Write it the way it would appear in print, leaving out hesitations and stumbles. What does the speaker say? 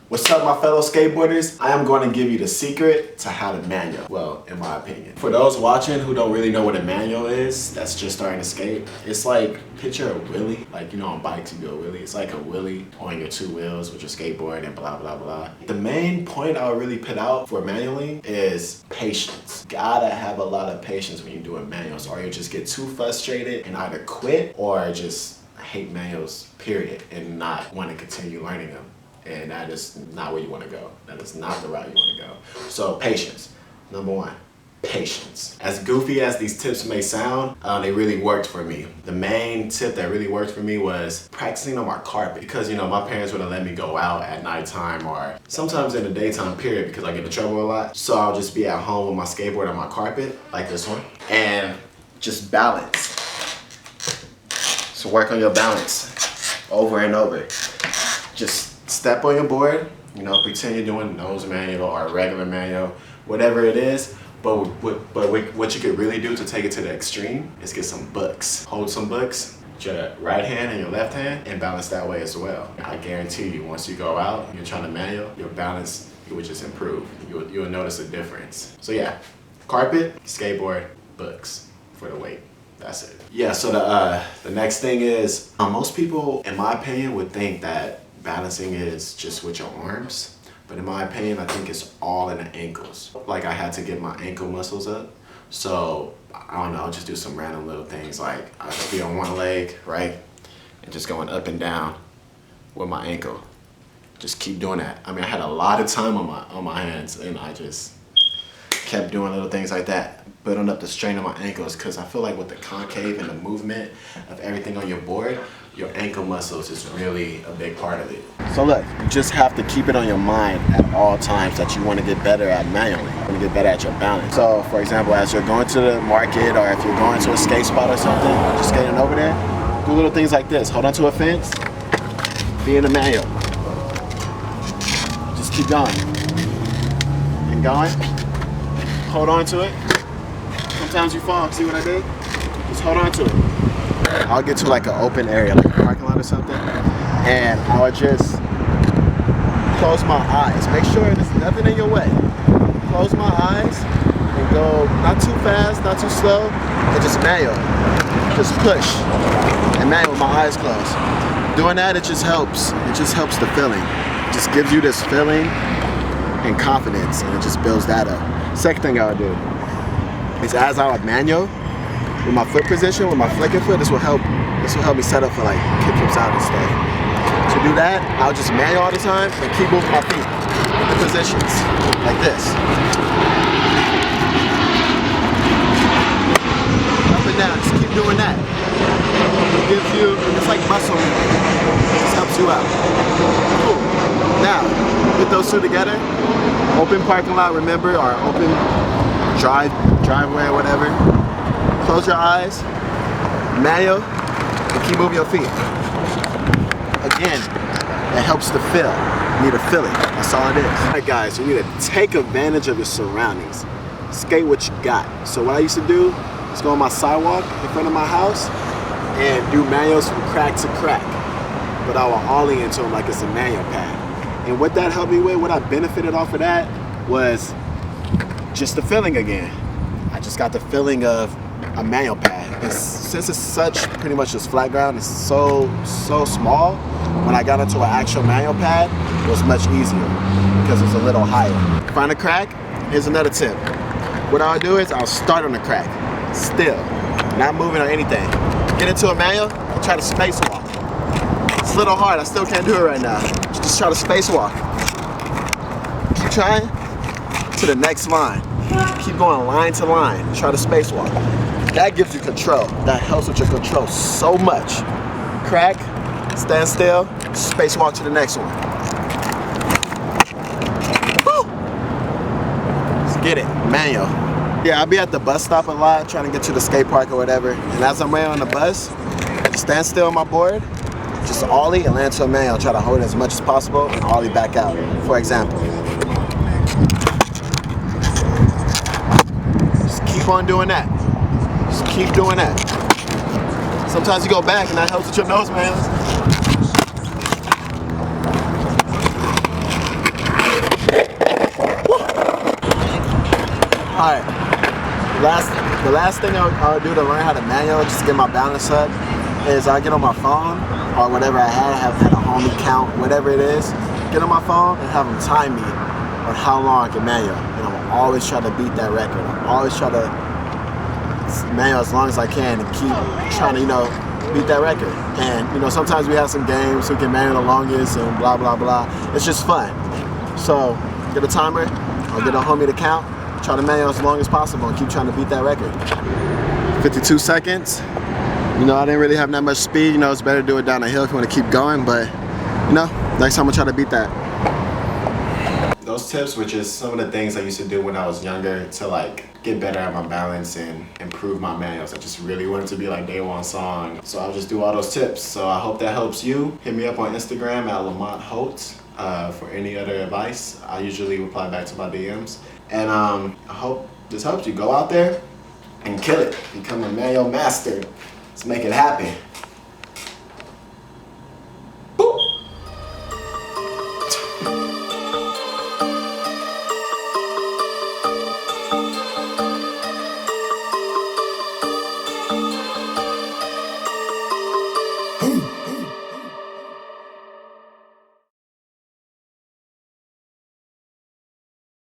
What's up, my fellow skateboarders? I am going to give you the secret to how to manual. Well, in my opinion. For those watching who don't really know what a manual is, that's just starting to skate, it's like, picture a wheelie. Like, you know, on bikes you do a wheelie. It's like a wheelie on your two wheels with your skateboard and blah, blah, blah. The main point I would really put out for manualing is patience. Gotta have a lot of patience when you're doing manuals, or you just get too frustrated and either quit or just hate manuals, period, and not want to continue learning them. And that is not where you want to go. That is not the route you want to go. So patience, number one, patience. As goofy as these tips may sound, they really worked for me. The main tip that really worked for me was practicing on my carpet, because, you know, my parents wouldn't let me go out at nighttime or sometimes in the daytime period because I get in trouble a lot. So I'll just be at home with my skateboard on my carpet, like this one, and just balance. So work on your balance over and over. Just step on your board, you know, pretend you're doing nose manual or a regular manual, whatever it is. But what you could really do to take it to the extreme is get some books. Hold some books with your right hand and your left hand and balance that way as well. I guarantee you, once you go out and you're trying to manual, your balance, it will just improve. You'll notice a difference. So yeah, carpet, skateboard, books for the weight. That's it. Yeah, so the next thing is, most people, in my opinion, would think that balancing is just with your arms, but in my opinion, I think it's all in the ankles. Like, I had to get my ankle muscles up, so I don't know, I'll just do some random little things, like I'll just be on one leg, right, and just going up and down with my ankle. Just keep doing that. I mean, I had a lot of time on my hands, and I just kept doing little things like that, building up the strain on my ankles, because I feel like with the concave and the movement of everything on your board, your ankle muscles is really a big part of it. So look, you just have to keep it on your mind at all times that you want to get better at manualing. You want to get better at your balance. So for example, as you're going to the market, or if you're going to a skate spot or something, just skating over there, do little things like this. Hold onto a fence, be in the manual. Just keep going and going. Hold on to it. Sometimes you fall. See what I did? Just hold on to it. I'll get to like an open area, like a parking lot or something, and I would just close my eyes. Make sure there's nothing in your way. Close my eyes and go not too fast, not too slow, and just manual. Just push and manual with my eyes closed. Doing that, it just helps. It just helps the feeling. It just gives you this feeling and confidence, and it just builds that up. Second thing I would do is, as I would manual, with my foot position, with my flicking foot, this will help me set up for like kickflips out and stuff. To do that, I'll just manual all the time and keep moving my feet in positions like this. Up and down, just keep doing that. It gives you, it's like muscle memory. It just helps you out. Cool. Now, put those two together. Open parking lot, remember, or open driveway or whatever. Close your eyes, manual, and keep moving your feet. Again, it helps to feel. You need to feel it. That's all it is. All right, guys, you need to take advantage of your surroundings. Skate what you got. So what I used to do is go on my sidewalk in front of my house and do manuals from crack to crack. But I will ollie into them like it's a manual pad. And what that helped me with, what I benefited off of that, was just the feeling again. I just got the feeling of a manual pad. Since it's such pretty much just flat ground, it's so small, when I got into an actual manual pad, it was much easier because it's a little higher. Find a crack, here's another tip. What I'll do is I'll start on the crack, still, not moving or anything. Get into a manual and try to spacewalk. It's a little hard, I still can't do it right now. Just try to spacewalk. Keep trying to the next line. Keep going line to line, try to spacewalk. That gives you control. That helps with your control so much. Crack, stand still, spacewalk to the next one. Woo! Let's get it, manual. Yeah, I'll be at the bus stop a lot, trying to get to the skate park or whatever. And as I'm waiting on the bus, stand still on my board, just ollie and land to a manual. Try to hold it as much as possible and ollie back out. For example. Just keep on doing that. Just keep doing that. Sometimes you go back and that helps with your nose manuals. Alright, the last thing I'll do to learn how to manual, just get my balance up, is I get on my phone, or whatever I had a homie count, whatever it is, get on my phone and have them time me on how long I can manual. And I'm always try to beat that record. I'm always try to manual as long as I can and keep trying to, beat that record. And, sometimes we have some games who can manual the longest and blah, blah, blah. It's just fun. So, get a timer, or get a homie to count, try to manual as long as possible and keep trying to beat that record. 52 seconds. I didn't really have that much speed. It's better to do it down the hill if you want to keep going, but, next time I'll try to beat that. Those tips were just some of the things I used to do when I was younger to get better at my balance and improve my manuals. I just really wanted to be like Day One Song. So I'll just do all those tips. So I hope that helps you. Hit me up on Instagram at Lamont Holt for any other advice. I usually reply back to my DMs. And I hope this helps you. Go out there and kill it. Become a manual master. Let's make it happen.